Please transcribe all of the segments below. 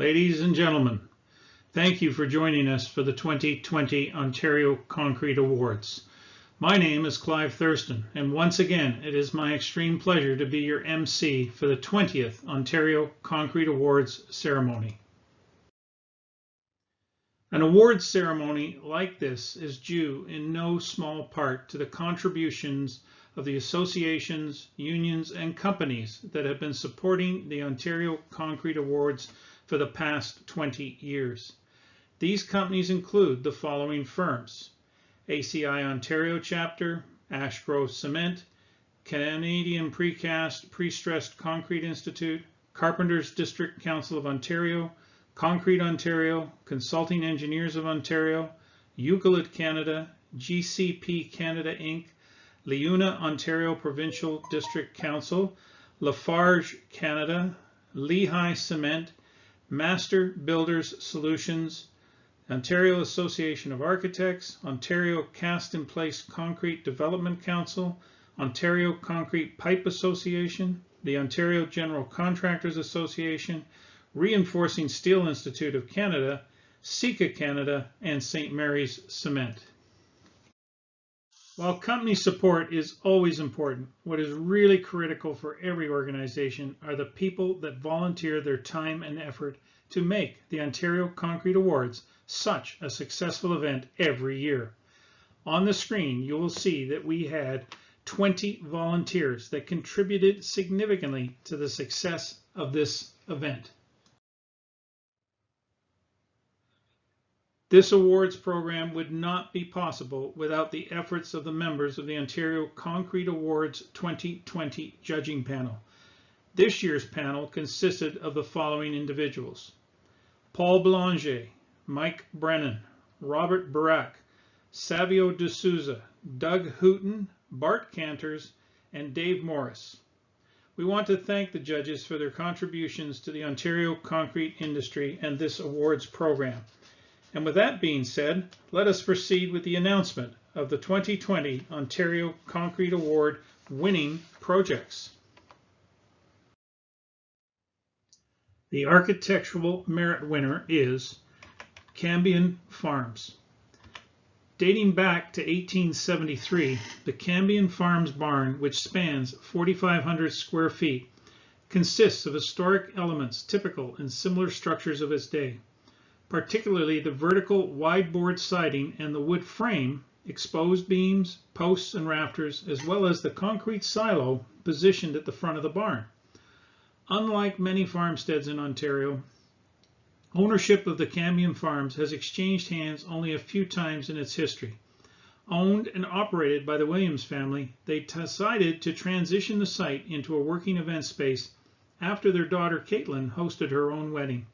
Ladies and gentlemen, thank you for joining us for the 2020 Ontario Concrete Awards. My name is Clive Thurston, and once again, it is my extreme pleasure to be your MC for the 20th Ontario Concrete Awards ceremony. An awards ceremony like this is due in no small part to the contributions of the associations, unions, and companies that have been supporting the Ontario Concrete Awards for the past 20 years. These companies include the following firms: ACI Ontario Chapter, Ashgrove Cement, Canadian Precast Pre-Stressed Concrete Institute, Carpenters District Council of Ontario, Concrete Ontario, Consulting Engineers of Ontario, Euclid Canada, GCP Canada Inc., Leuna Ontario Provincial District Council, Lafarge Canada, Lehigh Cement, Master Builders Solutions, Ontario Association of Architects, Ontario Cast in Place Concrete Development Council, Ontario Concrete Pipe Association, the Ontario General Contractors Association, Reinforcing Steel Institute of Canada, Sika Canada, and St. Mary's Cement. While company support is always important, what is really critical for every organization are the people that volunteer their time and effort to make the Ontario Concrete Awards such a successful event every year. On the screen, you will see that we had 20 volunteers that contributed significantly to the success of this event. This awards program would not be possible without the efforts of the members of the Ontario Concrete Awards 2020 judging panel. This year's panel consisted of the following individuals: Paul Belanger, Mike Brennan, Robert Barak, Savio D'Souza, Doug Hooton, Bart Canters, and Dave Morris. We want to thank the judges for their contributions to the Ontario concrete industry and this awards program. And with that being said, let us proceed with the announcement of the 2020 Ontario Concrete Award winning projects. The Architectural Merit winner is Cambion Farms. Dating back to 1873, the Cambion Farms barn, which spans 4,500 square feet, consists of historic elements typical in similar structures of its day, particularly the vertical wide-board siding and the wood frame, exposed beams, posts, and rafters, as well as the concrete silo positioned at the front of the barn. Unlike many farmsteads in Ontario, ownership of the Cambion Farms has exchanged hands only a few times in its history. Owned and operated by the Williams family, they decided to transition the site into a working event space after their daughter Caitlin hosted her own wedding.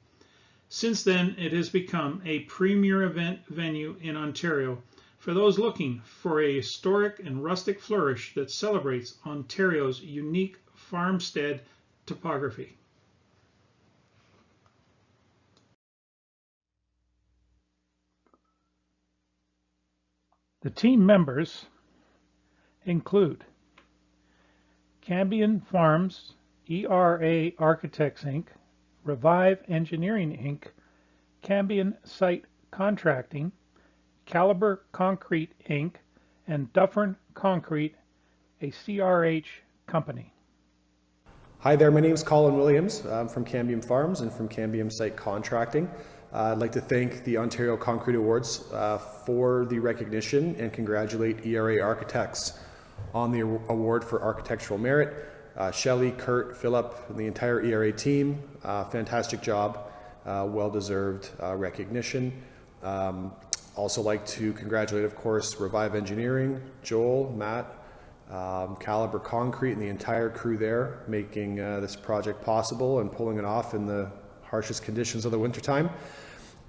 Since then, it has become a premier event venue in Ontario for those looking for a historic and rustic flourish that celebrates Ontario's unique farmstead topography. The team members include Cambion Farms, ERA Architects Inc., Revive Engineering Inc., Cambion Site Contracting, Caliber Concrete Inc., and Dufferin Concrete, a CRH company. Hi there, my name is Colin Williams. I'm from Cambion Farms and from Cambion Site Contracting. I'd like to thank the Ontario Concrete Awards for the recognition and congratulate ERA Architects on the award for architectural merit. Shelley, Kurt, Philip, and the entire ERA team, fantastic job, well-deserved recognition. Also like to congratulate, of course, Revive Engineering, Joel, Matt, Caliber Concrete, and the entire crew there, making this project possible and pulling it off in the harshest conditions of the wintertime.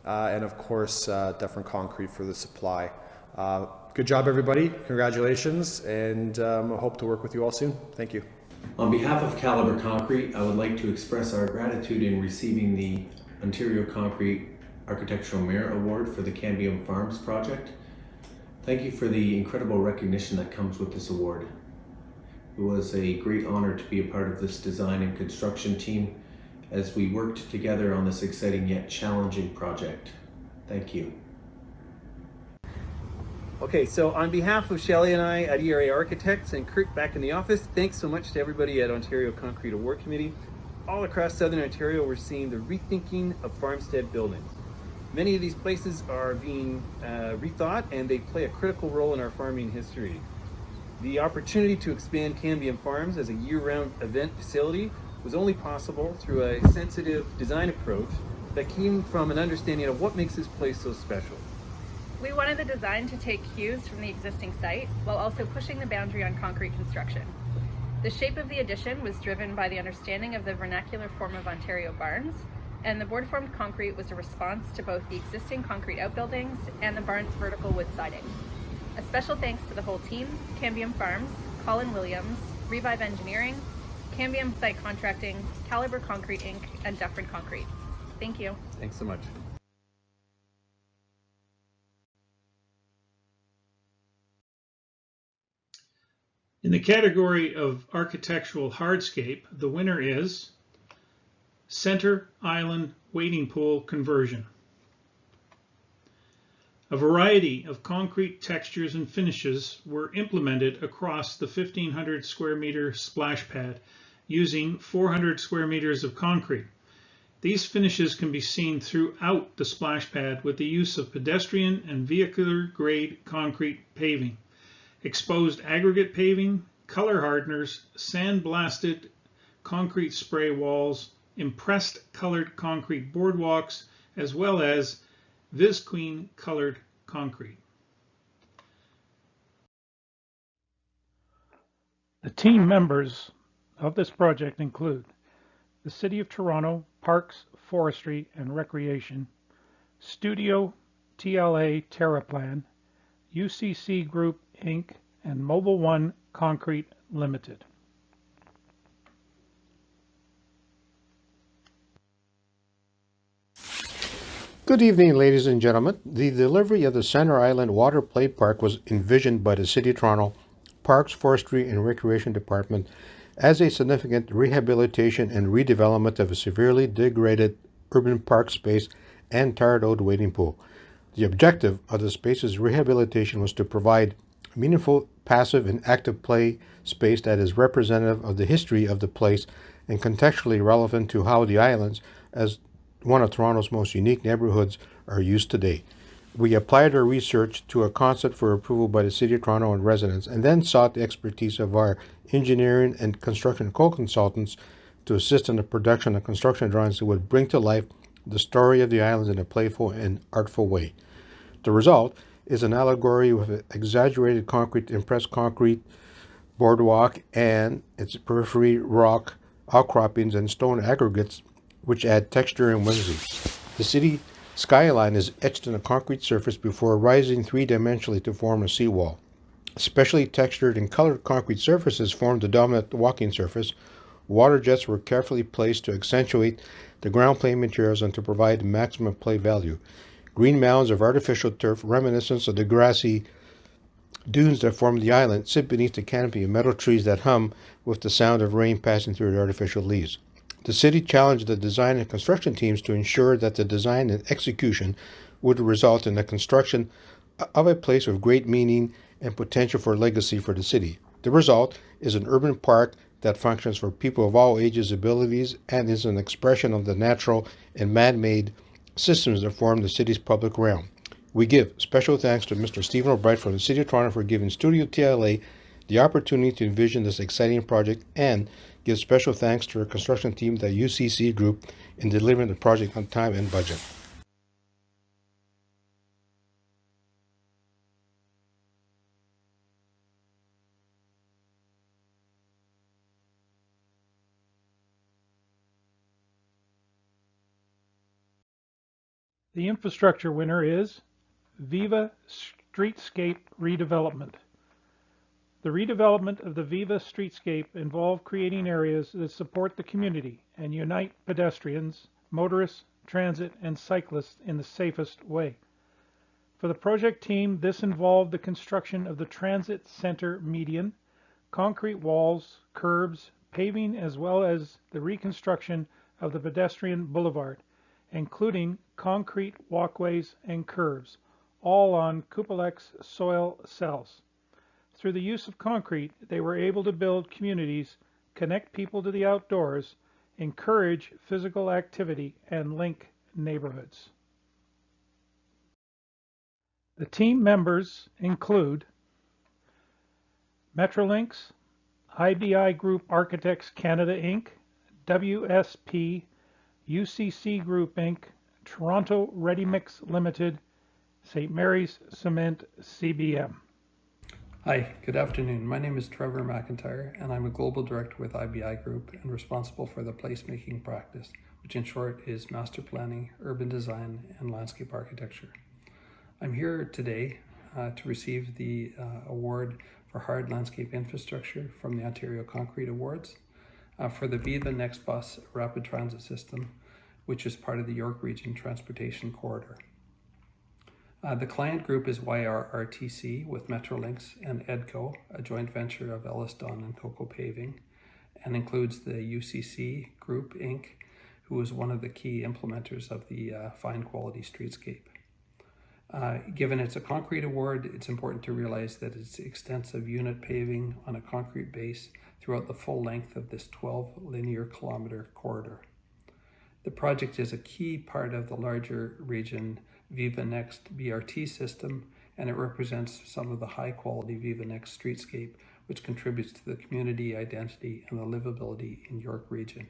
And of course, Dufferin Concrete for the supply. Good job, everybody. Congratulations, and I hope to work with you all soon. Thank you. On behalf of Caliber Concrete, I would like to express our gratitude in receiving the Ontario Concrete Architectural Merit Award for the Cambion Farms project. Thank you for the incredible recognition that comes with this award. It was a great honor to be a part of this design and construction team as we worked together on this exciting yet challenging project. Thank you. Okay, so on behalf of Shelley and I at ERA Architects and Kurt back in the office, thanks so much to everybody at Ontario Concrete Award Committee. All across Southern Ontario, we're seeing the rethinking of farmstead buildings. Many of these places are being rethought, and they play a critical role in our farming history. The opportunity to expand Cambium Farms as a year-round event facility was only possible through a sensitive design approach that came from an understanding of what makes this place so special. We wanted the design to take cues from the existing site while also pushing the boundary on concrete construction. The shape of the addition was driven by the understanding of the vernacular form of Ontario barns, and the board-formed concrete was a response to both the existing concrete outbuildings and the barn's vertical wood siding. A special thanks to the whole team, Cambium Farms, Colin Williams, Revive Engineering, Cambium Site Contracting, Caliber Concrete Inc., and Dufferin Concrete. Thank you. Thanks so much. In the category of architectural hardscape, the winner is Center Island Wading Pool Conversion. A variety of concrete textures and finishes were implemented across the 1,500 square meter splash pad using 400 square meters of concrete. These finishes can be seen throughout the splash pad with the use of pedestrian and vehicular grade concrete paving, exposed aggregate paving, color hardeners, sandblasted concrete spray walls, impressed colored concrete boardwalks, as well as Visqueen colored concrete. The team members of this project include the City of Toronto Parks, Forestry and Recreation, Studio TLA Terraplan, UCC Group Inc., and Mobile One Concrete Limited. Good evening, ladies and gentlemen. The delivery of the Center Island Water Play Park was envisioned by the City of Toronto Parks, Forestry and Recreation Department as a significant rehabilitation and redevelopment of a severely degraded urban park space and tired-out wading pool. The objective of the space's rehabilitation was to provide meaningful passive and active play space that is representative of the history of the place and contextually relevant to how the islands, as one of Toronto's most unique neighborhoods, are used today. We applied our research to a concept for approval by the City of Toronto and residents, and then sought the expertise of our engineering and construction co-consultants to assist in the production of construction drawings that would bring to life the story of the islands in a playful and artful way. The result is an allegory with exaggerated concrete, impressed concrete boardwalk and its periphery rock outcroppings and stone aggregates which add texture and whimsy. The city skyline is etched in a concrete surface before rising three-dimensionally to form a seawall. Specially textured and colored concrete surfaces formed the dominant walking surface. Water jets were carefully placed to accentuate the ground plane materials and to provide maximum play value. Green mounds of artificial turf, reminiscent of the grassy dunes that form the island, sit beneath the canopy of metal trees that hum with the sound of rain passing through the artificial leaves. The city challenged the design and construction teams to ensure that the design and execution would result in the construction of a place of great meaning and potential for legacy for the city. The result is an urban park that functions for people of all ages, abilities, and is an expression of the natural and man-made systems that form the city's public realm. We give special thanks to Mr. Stephen O'Brien from the City of Toronto for giving Studio TLA the opportunity to envision this exciting project, and give special thanks to our construction team, the UCC Group, in delivering the project on time and budget. The infrastructure winner is Viva Streetscape Redevelopment. The redevelopment of the Viva Streetscape involved creating areas that support the community and unite pedestrians, motorists, transit, and cyclists in the safest way. For the project team, this involved the construction of the transit center median, concrete walls, curbs, paving, as well as the reconstruction of the pedestrian boulevard, including concrete walkways and curves, all on Cupolex soil cells. Through the use of concrete, they were able to build communities, connect people to the outdoors, encourage physical activity, and link neighborhoods. The team members include Metrolinx, IBI Group Architects Canada Inc., WSP, UCC Group Inc., Toronto Ready Mix Limited, St. Mary's Cement CBM. Hi, good afternoon. My name is Trevor McIntyre, and I'm a Global Director with IBI Group and responsible for the placemaking practice, which in short is master planning, urban design, and landscape architecture. I'm here today to receive the award for hard landscape infrastructure from the Ontario Concrete Awards for the Viva Next Bus rapid transit system, which is part of the York Region Transportation Corridor. The client group is YRRTC with Metrolinx and EDCO, a joint venture of Ellis Dunn and Coco Paving, and includes the UCC Group Inc., who is one of the key implementers of the Fine Quality Streetscape. Given it's a concrete award, it's important to realize that it's extensive unit paving on a concrete base throughout the full length of this 12 linear kilometer corridor. The project is a key part of the larger region Viva Next BRT system, and it represents some of the high quality Viva Next streetscape, which contributes to the community identity and the livability in York Region.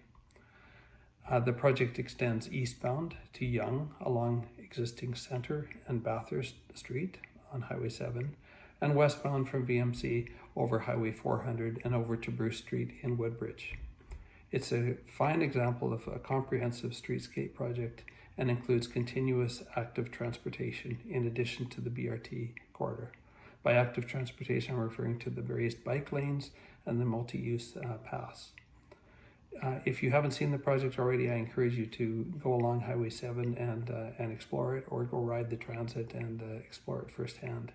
The project extends eastbound to Yonge along existing Centre and Bathurst Street on Highway 7, and westbound from VMC over Highway 400 and over to Bruce Street in Woodbridge. It's a fine example of a comprehensive streetscape project and includes continuous active transportation in addition to the BRT corridor. By active transportation, I'm referring to the raised bike lanes and the multi-use paths. If you haven't seen the project already, I encourage you to go along Highway 7 and explore it, or go ride the transit and explore it firsthand.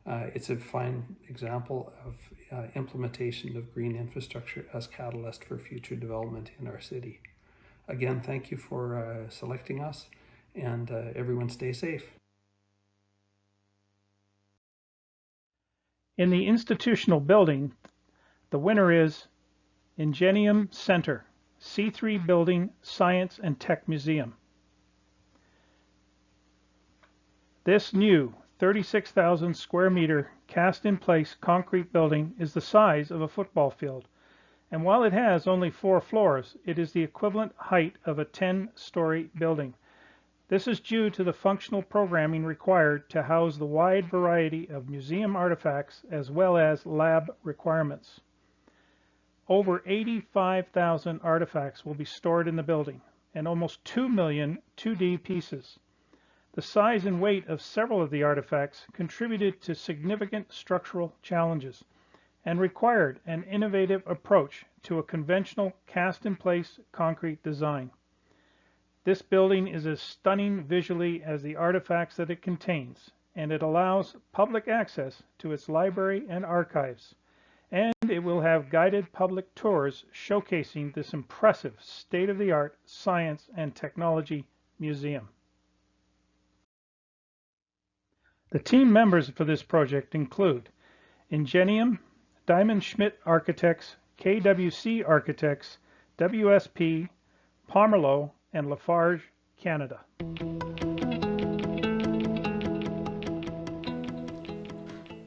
It's a fine example of implementation of green infrastructure as catalyst for future development in our city. Again, thank you for selecting us, and everyone stay safe. In the institutional building, the winner is Ingenium Center, C3 Building, Science and Tech Museum. This new 36,000 square meter cast-in-place concrete building is the size of a football field, and while it has only 4 floors, it is the equivalent height of a 10-story building. This is due to the functional programming required to house the wide variety of museum artifacts as well as lab requirements. Over 85,000 artifacts will be stored in the building, and almost 2 million 2D pieces. The size and weight of several of the artifacts contributed to significant structural challenges and required an innovative approach to a conventional cast-in-place concrete design. This building is as stunning visually as the artifacts that it contains, and it allows public access to its library and archives. And it will have guided public tours showcasing this impressive state-of-the-art science and technology museum. The team members for this project include Ingenium, Diamond Schmidt Architects, KWC Architects, WSP, Pomerleau, and Lafarge, Canada.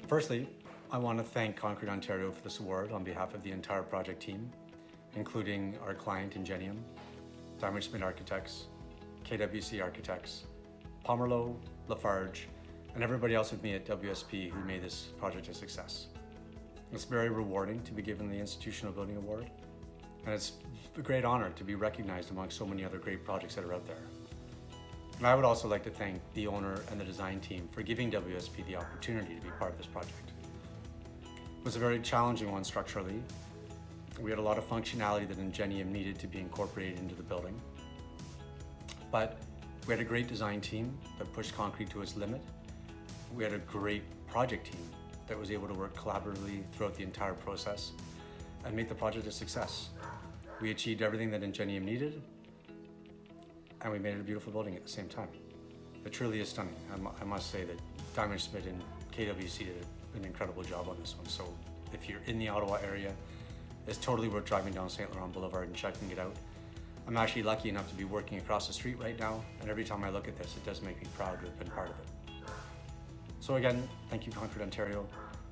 Firstly, I want to thank Concrete Ontario for this award on behalf of the entire project team, including our client Ingenium, Diamond Schmidt Architects, KWC Architects, Pomerleau, Lafarge, and everybody else with me at WSP who made this project a success. It's very rewarding to be given the Institutional Building Award, and it's a great honor to be recognized among so many other great projects that are out there. And I would also like to thank the owner and the design team for giving WSP the opportunity to be part of this project. It was a very challenging one structurally. We had a lot of functionality that Ingenium needed to be incorporated into the building. But we had a great design team that pushed concrete to its limit. We had a great project team that was able to work collaboratively throughout the entire process and make the project a success. We achieved everything that Ingenium needed, and we made it a beautiful building at the same time. It truly is stunning. I must say that Diamond Schmidt and KWC did an incredible job on this one. So if you're in the Ottawa area, it's totally worth driving down St. Laurent Boulevard and checking it out. I'm actually lucky enough to be working across the street right now, and every time I look at this, it does make me proud to have been part of it. So again, thank you Concord Ontario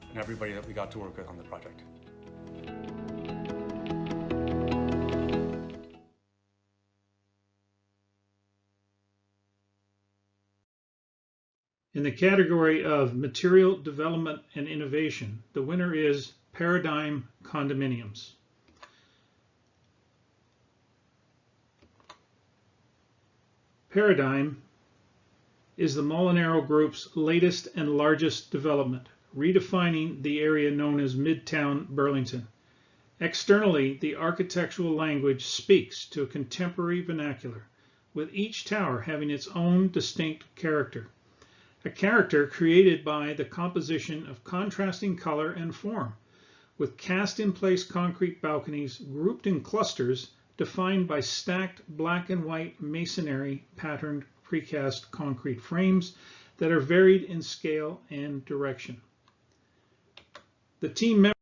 and everybody that we got to work with on the project. In the category of Material Development and Innovation, the winner is Paradigm Condominiums. Paradigm is the Molinaro Group's latest and largest development, redefining the area known as Midtown Burlington. Externally, the architectural language speaks to a contemporary vernacular, with each tower having its own distinct character. A character created by the composition of contrasting color and form, with cast-in-place concrete balconies grouped in clusters defined by stacked black and white masonry patterned precast concrete frames that are varied in scale and direction. The team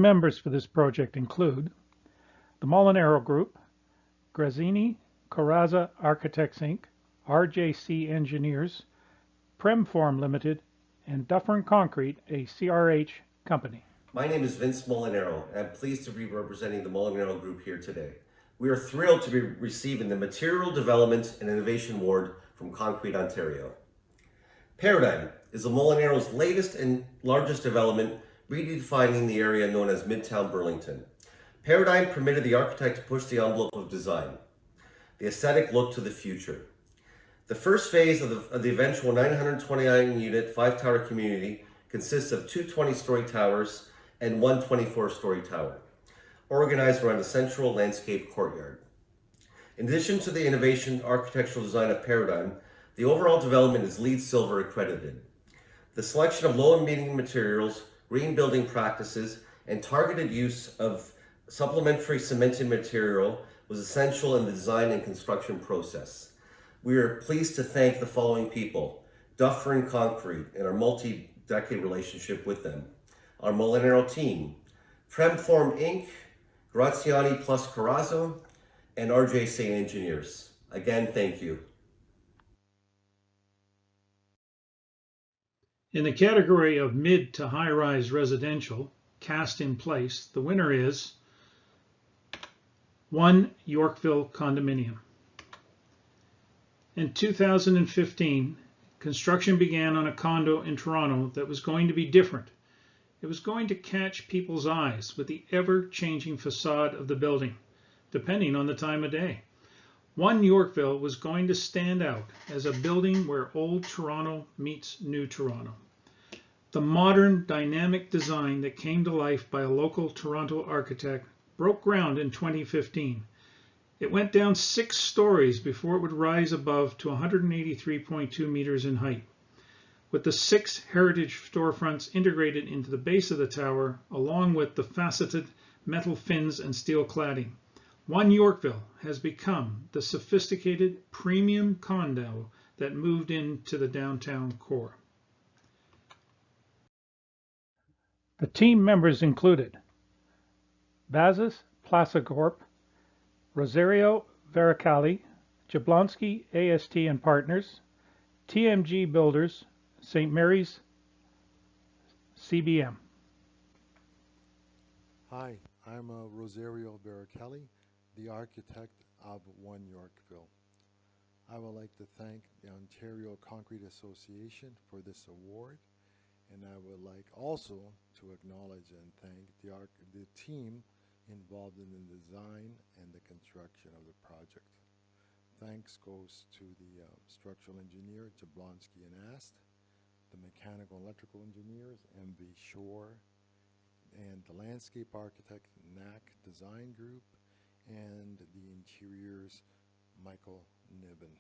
members for this project include the Molinaro Group, Grazzini Corazza Architects Inc., RJC Engineers, Premform Limited, and Dufferin Concrete, a CRH company. My name is Vince Molinaro, and I'm pleased to be representing the Molinaro Group here today. We are thrilled to be receiving the Material Development and Innovation Award from Concrete Ontario. Paradigm is the Molinaro's latest and largest development, redefining the area known as Midtown Burlington. Paradigm permitted the architect to push the envelope of design, the aesthetic look to the future. The first phase of the eventual 929-unit 5-tower community consists of 2 20-story towers and 1 24-story tower, organized around a central landscape courtyard. In addition to the innovation architectural design of Paradigm, the overall development is LEED Silver accredited. The selection of low and medium materials, green building practices, and targeted use of supplementary cemented material was essential in the design and construction process. We are pleased to thank the following people: Dufferin Concrete and our multi-decade relationship with them, our Molinaro team, Premform Inc., Graziani plus Corazza, and RJC Engineers. Again, thank you. In the category of mid to high-rise residential, cast in place, the winner is 1 Yorkville Condominium. In 2015, construction began on a condo in Toronto that was going to be different. It was going to catch people's eyes with the ever-changing facade of the building, depending on the time of day. 1 Yorkville was going to stand out as a building where old Toronto meets new Toronto. The modern, dynamic design that came to life by a local Toronto architect broke ground in 2015. It went down 6 stories before it would rise above to 183.2 meters in height, with the 6 heritage storefronts integrated into the base of the tower, along with the faceted metal fins and steel cladding. 1 Yorkville has become the sophisticated premium condo that moved into the downtown core. The team members included Bazis Plaza Corp., Rosario Veracali, Jablonski AST and Partners, TMG Builders, St. Mary's, CBM. Hi, I'm Rosario Veracali, the architect of 1 Yorkville. I would like to thank the Ontario Concrete Association for this award, and I would like also to acknowledge and thank the team involved in the design and the construction of the project. Thanks goes to the structural engineer, Jablonski and Ast, the mechanical and electrical engineers, MV Shore, and the landscape architect, NAC Design Group, and the interiors, Michael Niven.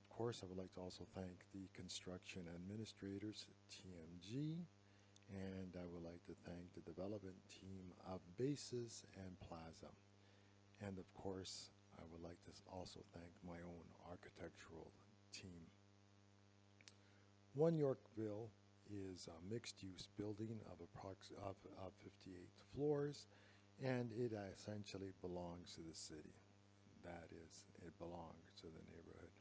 Of course, I would like to also thank the construction administrators, TMG, and I would like to thank the development team of Basis and Plaza. And of course, I would like to also thank my own architectural team. One Yorkville is a mixed-use building of 58 floors, and it essentially belongs to the city. That is, it belongs to the neighborhood.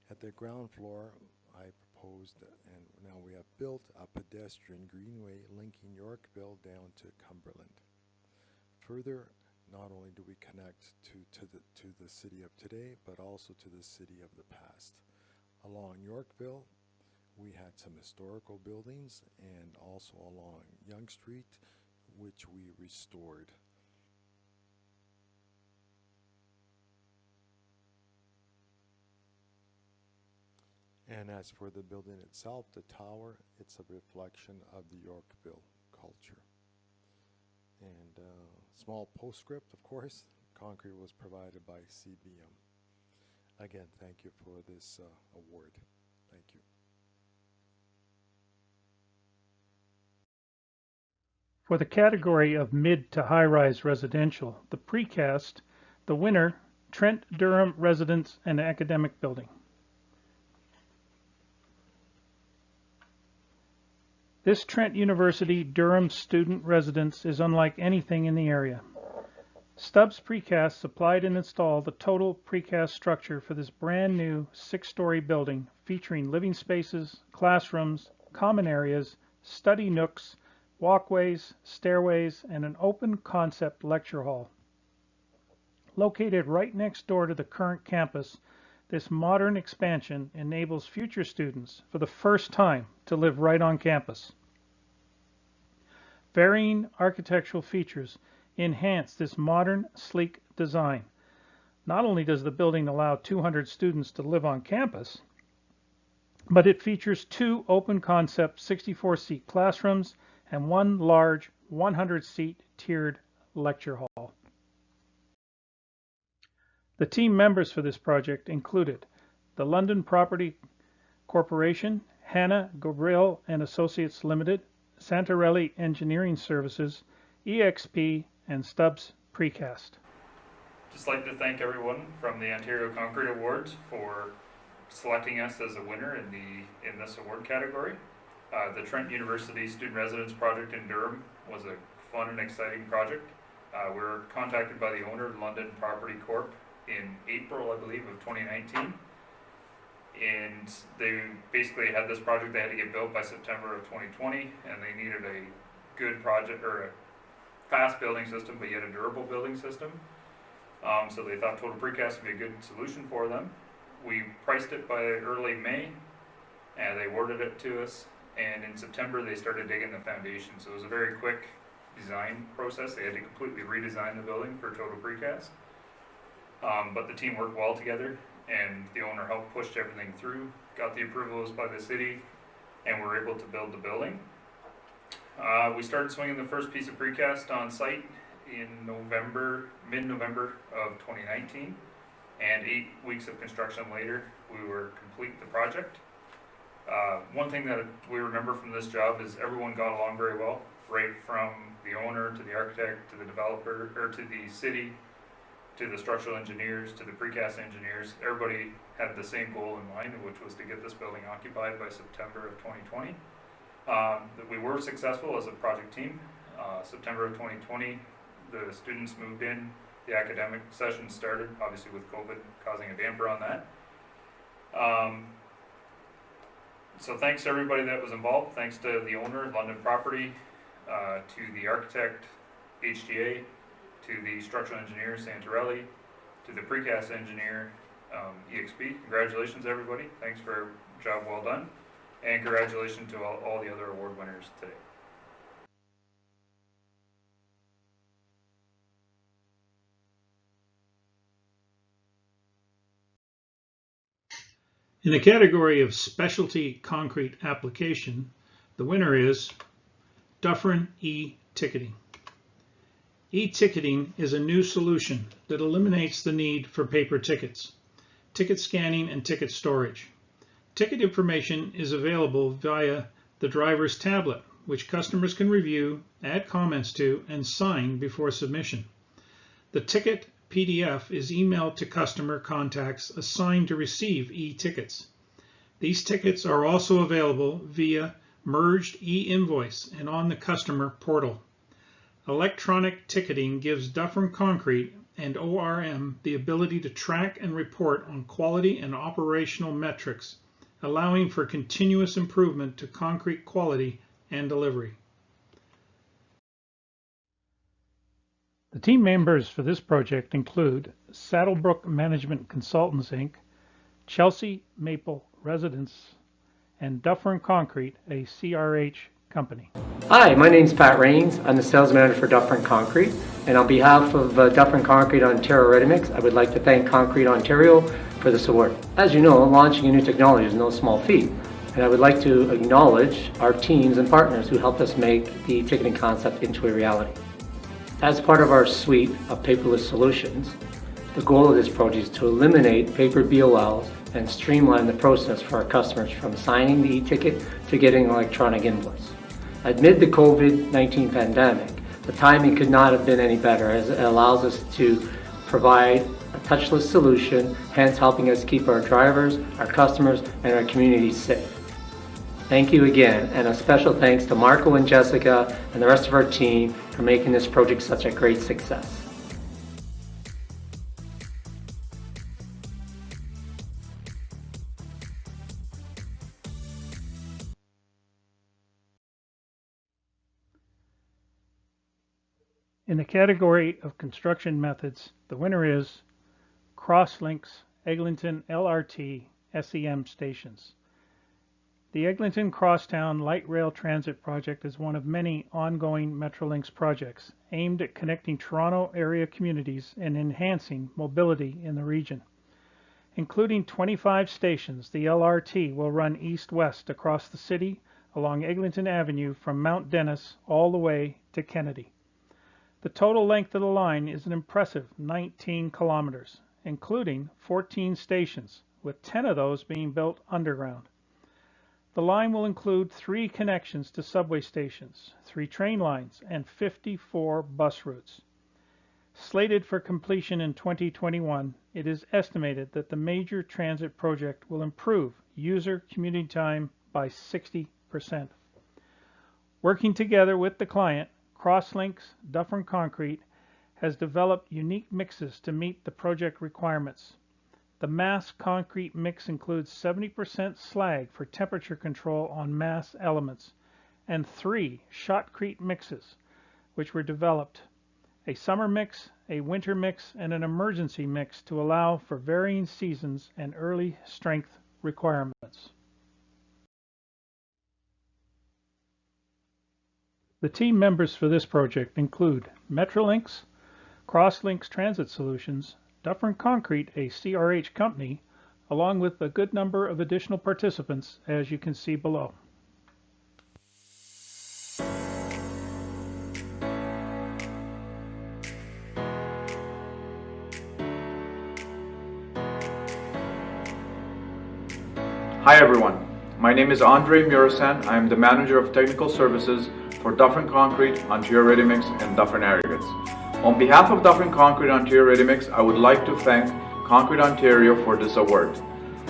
At the ground floor, I proposed, and now we have built, a pedestrian greenway linking Yorkville down to Cumberland. Further, not only do we connect to the city of today, but also to the city of the past. Along Yorkville, we had some historical buildings, and also along Yonge Street, which we restored. And as for the building itself, the tower, it's a reflection of the Yorkville culture. And small postscript, of course, concrete was provided by CBM. Again, thank you for this award. Thank you. For the category of mid to high-rise residential, the precast, the winner, Trent Durham Residence and Academic Building. This Trent University Durham student residence is unlike anything in the area. Stubbs Precast supplied and installed the total precast structure for this brand new 6-story building featuring living spaces, classrooms, common areas, study nooks, walkways, stairways, and an open concept lecture hall. Located right next door to the current campus, this modern expansion enables future students for the first time to live right on campus. Varying architectural features enhance this modern, sleek design. Not only does the building allow 200 students to live on campus, but it features 2 open concept 64-seat classrooms and 1 large 100-seat tiered lecture hall. The team members for this project included the London Property Corporation, Hannah Gabriel and Associates Limited, Santarelli Engineering Services, EXP, and Stubbs Precast. Just like to thank everyone from the Ontario Concrete Awards for selecting us as a winner in this award category. The Trent University Student Residence Project in Durham was a fun and exciting project. We were contacted by the owner, London Property Corp, in April, I believe, of 2019. And they basically had this project they had to get built by September of 2020, and they needed a good project, or a fast building system, but yet a durable building system. So they thought Total Precast would be a good solution for them. We priced it by early May, and they awarded it to us. And in September, they started digging the foundation. So it was a very quick design process. They had to completely redesign the building for Total Precast. But the team worked well together, and the owner helped push everything through, got the approvals by the city, and were able to build the building. We started swinging the first piece of precast on site in mid-November of 2019, and 8 weeks of construction later, we were complete the project. One thing that we remember from this job is everyone got along very well, right from the owner to the architect to the developer, or to the city, to the structural engineers, to the precast engineers. Everybody had the same goal in mind, which was to get this building occupied by September of 2020. We were successful as a project team. September of 2020, the students moved in, the academic session started, obviously with COVID causing a damper on that. So thanks to everybody that was involved. Thanks to the owner, London Property, to the architect, HDA, to the structural engineer, Santarelli, to the precast engineer, EXP. Congratulations, everybody. Thanks for a job well done. And congratulations to all the other award winners today. In the category of specialty concrete application, the winner is Dufferin E-Ticketing. E-ticketing is a new solution that eliminates the need for paper tickets, ticket scanning, and ticket storage. Ticket information is available via the driver's tablet, which customers can review, add comments to, and sign before submission. The ticket PDF is emailed to customer contacts assigned to receive e-tickets. These tickets are also available via merged e-invoice and on the customer portal. Electronic ticketing gives Dufferin Concrete and ORM the ability to track and report on quality and operational metrics, allowing for continuous improvement to concrete quality and delivery. The team members for this project include Saddlebrook Management Consultants, Inc., Chelsea Maple Residence, and Dufferin Concrete, a CRH company. Hi, my name's Pat Rains. I'm the sales manager for Dufferin Concrete, and on behalf of Dufferin Concrete Ontario Ready Mix, I would like to thank Concrete Ontario for this award. As you know, launching a new technology is no small feat, and I would like to acknowledge our teams and partners who helped us make the ticketing concept into a reality. As part of our suite of paperless solutions, the goal of this project is to eliminate paper BOLs and streamline the process for our customers from signing the e-ticket to getting an electronic invoice. Amid the COVID-19 pandemic, the timing could not have been any better, as it allows us to provide a touchless solution, hence helping us keep our drivers, our customers, and our community safe. Thank you again, and a special thanks to Marco and Jessica and the rest of our team for making this project such a great success. In the category of construction methods, the winner is Crosslinks Eglinton LRT SEM stations. The Eglinton Crosstown Light Rail Transit Project is one of many ongoing Metrolinx projects aimed at connecting Toronto area communities and enhancing mobility in the region. Including 25 stations, the LRT will run east-west across the city along Eglinton Avenue from Mount Dennis all the way to Kennedy. The total length of the line is an impressive 19 kilometers, including 14 stations, with 10 of those being built underground. The line will include 3 connections to subway stations, 3 train lines, and 54 bus routes. Slated for completion in 2021, it is estimated that the major transit project will improve user commuting time by 60%. Working together with the client, Crosslinks Dufferin Concrete has developed unique mixes to meet the project requirements. The mass concrete mix includes 70% slag for temperature control on mass elements and 3 shotcrete mixes, which were developed: a summer mix, a winter mix, and an emergency mix to allow for varying seasons and early strength requirements. The team members for this project include Metrolinx, Crosslinks Transit Solutions, Dufferin Concrete, a CRH company, along with a good number of additional participants, as you can see below. Hi everyone, my name is Andre Murasan. I am the Manager of Technical Services for Dufferin Concrete, Ontario Ready Mix, and Dufferin Aggregates. On behalf of Dufferin Concrete, Ontario Ready Mix, I would like to thank Concrete Ontario for this award.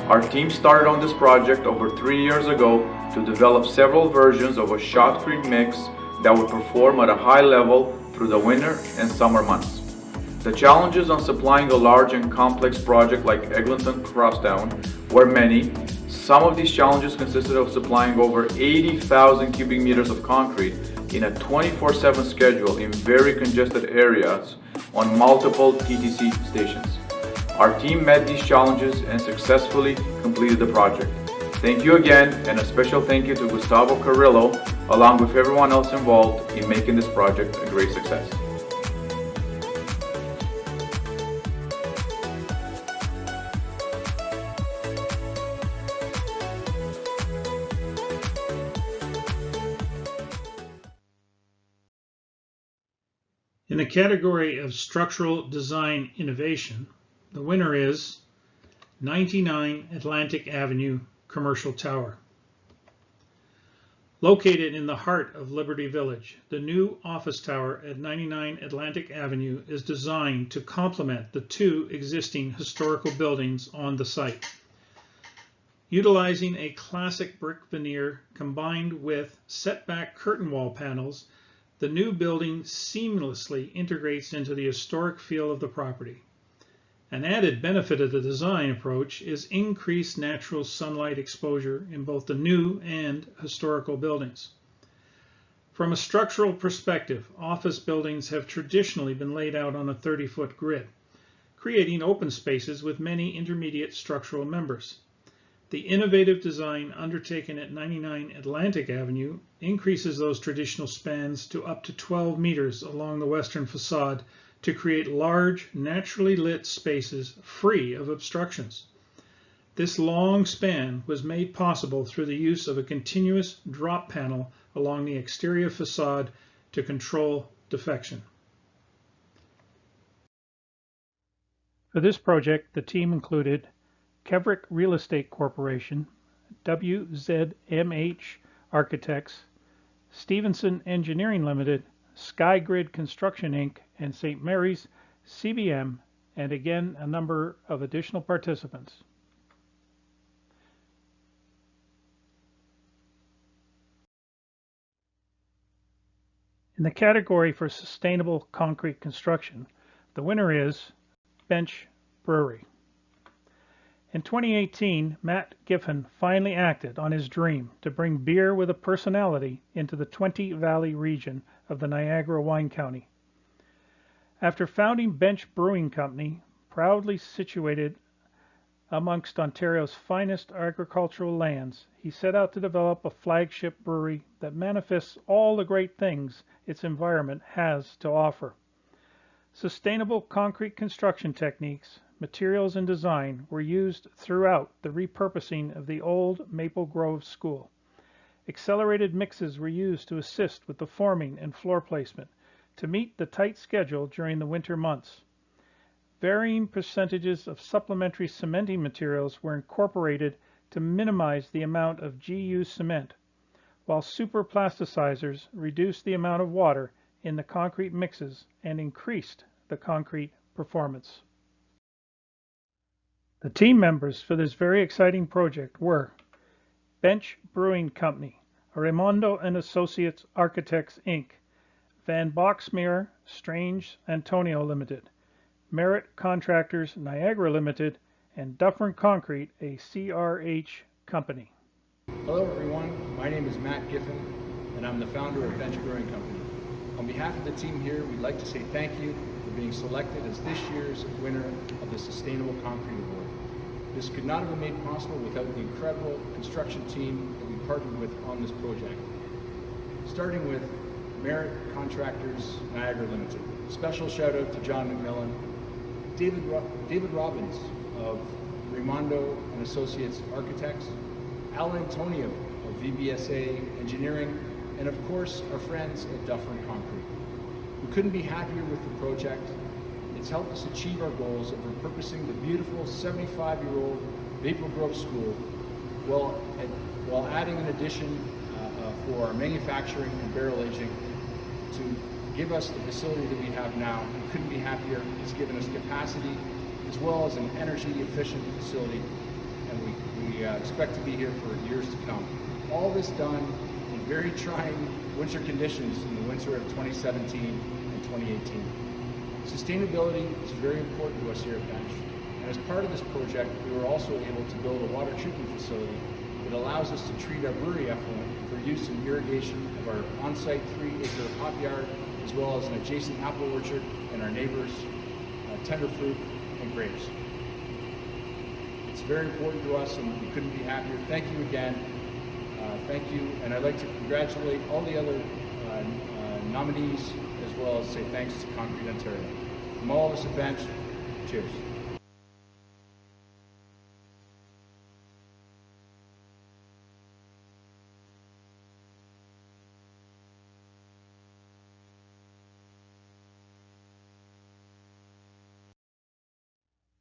Our team started on this project over 3 years ago to develop several versions of a shotcrete mix that would perform at a high level through the winter and summer months. The challenges on supplying a large and complex project like Eglinton Crosstown were many. Some of these challenges consisted of supplying over 80,000 cubic meters of concrete in a 24/7 schedule in very congested areas on multiple TTC stations. Our team met these challenges and successfully completed the project. Thank you again, and a special thank you to Gustavo Carrillo, along with everyone else involved in making this project a great success. In the category of Structural Design Innovation, the winner is 99 Atlantic Avenue Commercial Tower. Located in the heart of Liberty Village, the new office tower at 99 Atlantic Avenue is designed to complement the two existing historical buildings on the site. Utilizing a classic brick veneer combined with setback curtain wall panels, the new building seamlessly integrates into the historic feel of the property. An added benefit of the design approach is increased natural sunlight exposure in both the new and historical buildings. From a structural perspective, office buildings have traditionally been laid out on a 30-foot grid, creating open spaces with many intermediate structural members. The innovative design undertaken at 99 Atlantic Avenue increases those traditional spans to up to 12 meters along the western facade to create large, naturally lit spaces free of obstructions. This long span was made possible through the use of a continuous drop panel along the exterior facade to control defection. For this project, the team included Kevrick Real Estate Corporation, WZMH Architects, Stevenson Engineering Limited, SkyGrid Construction Inc., and St. Mary's CBM, and again a number of additional participants. In the category for sustainable concrete construction, the winner is Bench Brewery. In 2018, Matt Giffen finally acted on his dream to bring beer with a personality into the 20 Valley region of the Niagara Wine County. After founding Bench Brewing Company, proudly situated amongst Ontario's finest agricultural lands, he set out to develop a flagship brewery that manifests all the great things its environment has to offer. Sustainable concrete construction techniques, materials, and design were used throughout the repurposing of the old Maple Grove School. Accelerated mixes were used to assist with the forming and floor placement to meet the tight schedule during the winter months. Varying percentages of supplementary cementing materials were incorporated to minimize the amount of GU cement, while super plasticizers reduced the amount of water in the concrete mixes and increased the concrete performance. The team members for this very exciting project were Bench Brewing Company, Raimondo and Associates Architects Inc., Van Boxmeer Strange Antonio Limited, Merit Contractors Niagara Limited, and Dufferin Concrete, a CRH company. Hello everyone, my name is Matt Giffen and I'm the founder of Bench Brewing Company. On behalf of the team here, we'd like to say thank you for being selected as this year's winner of the Sustainable Concrete Award. This could not have been made possible without the incredible construction team that we partnered with on this project. Starting with Merit Contractors Niagara Limited. Special shout out to John McMillan, David Robbins of Raimondo and Associates Architects, Al Antonio of VBSA Engineering, and of course our friends at Dufferin Concrete. We couldn't be happier with the project. It's helped us achieve our goals of repurposing the beautiful 75-year-old Maple Grove School while adding an addition for our manufacturing and barrel aging to give us the facility that we have now. We couldn't be happier. It's given us capacity as well as an energy efficient facility, and we expect to be here for years to come. All this done in very trying winter conditions in the winter of 2017 and 2018. Sustainability is very important to us here at Bench, and as part of this project we were also able to build a water treatment facility that allows us to treat our brewery effluent for use in irrigation of our on-site 3-acre hop yard, as well as an adjacent apple orchard and our neighbors' tender fruit and grapes. It's very important to us and we couldn't be happier. Thank you again. Thank you, and I'd like to congratulate all the other nominees, as well as say thanks to Concrete Ontario. From all of us at Bench, cheers.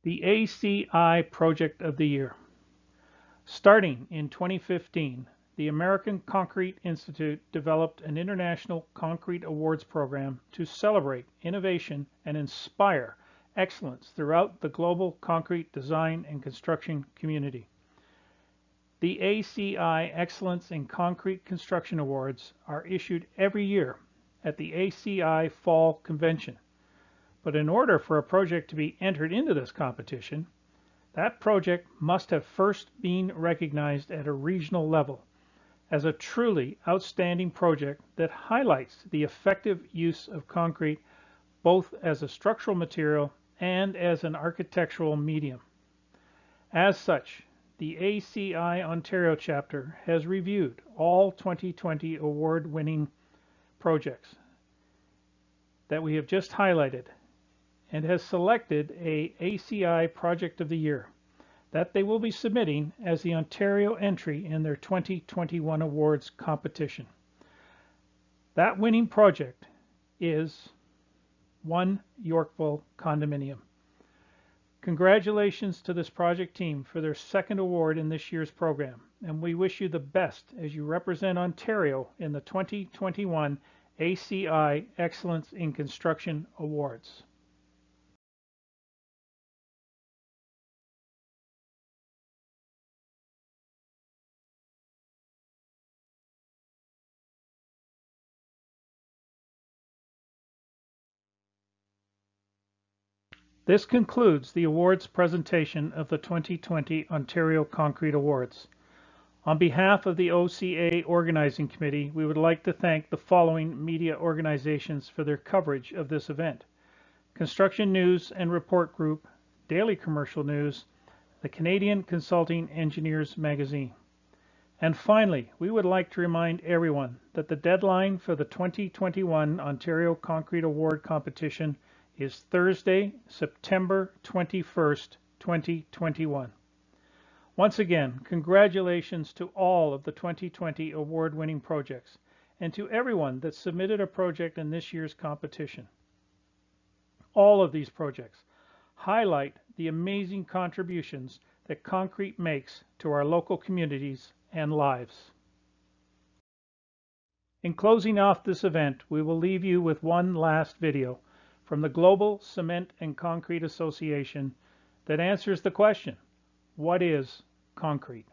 The ACI Project of the Year. Starting in 2015, the American Concrete Institute developed an International Concrete Awards program to celebrate innovation and inspire excellence throughout the global concrete design and construction community. The ACI Excellence in Concrete Construction Awards are issued every year at the ACI Fall Convention. But in order for a project to be entered into this competition, that project must have first been recognized at a regional level as a truly outstanding project that highlights the effective use of concrete both as a structural material and as an architectural medium. As such, the ACI Ontario chapter has reviewed all 2020 award-winning projects that we have just highlighted and has selected a ACI Project of the Year that they will be submitting as the Ontario entry in their 2021 awards competition. That winning project is One Yorkville Condominium. Congratulations to this project team for their second award in this year's program, and we wish you the best as you represent Ontario in the 2021 ACI Excellence in Construction Awards. This concludes the awards presentation of the 2020 Ontario Concrete Awards. On behalf of the OCA Organizing Committee, we would like to thank the following media organizations for their coverage of this event: Construction News and Report Group, Daily Commercial News, the Canadian Consulting Engineers Magazine. And finally, we would like to remind everyone that the deadline for the 2021 Ontario Concrete Award competition is Thursday, September 21st, 2021. Once again, congratulations to all of the 2020 award-winning projects and to everyone that submitted a project in this year's competition. All of these projects highlight the amazing contributions that concrete makes to our local communities and lives. In closing off this event, we will leave you with one last video from the Global Cement and Concrete Association that answers the question, what is concrete?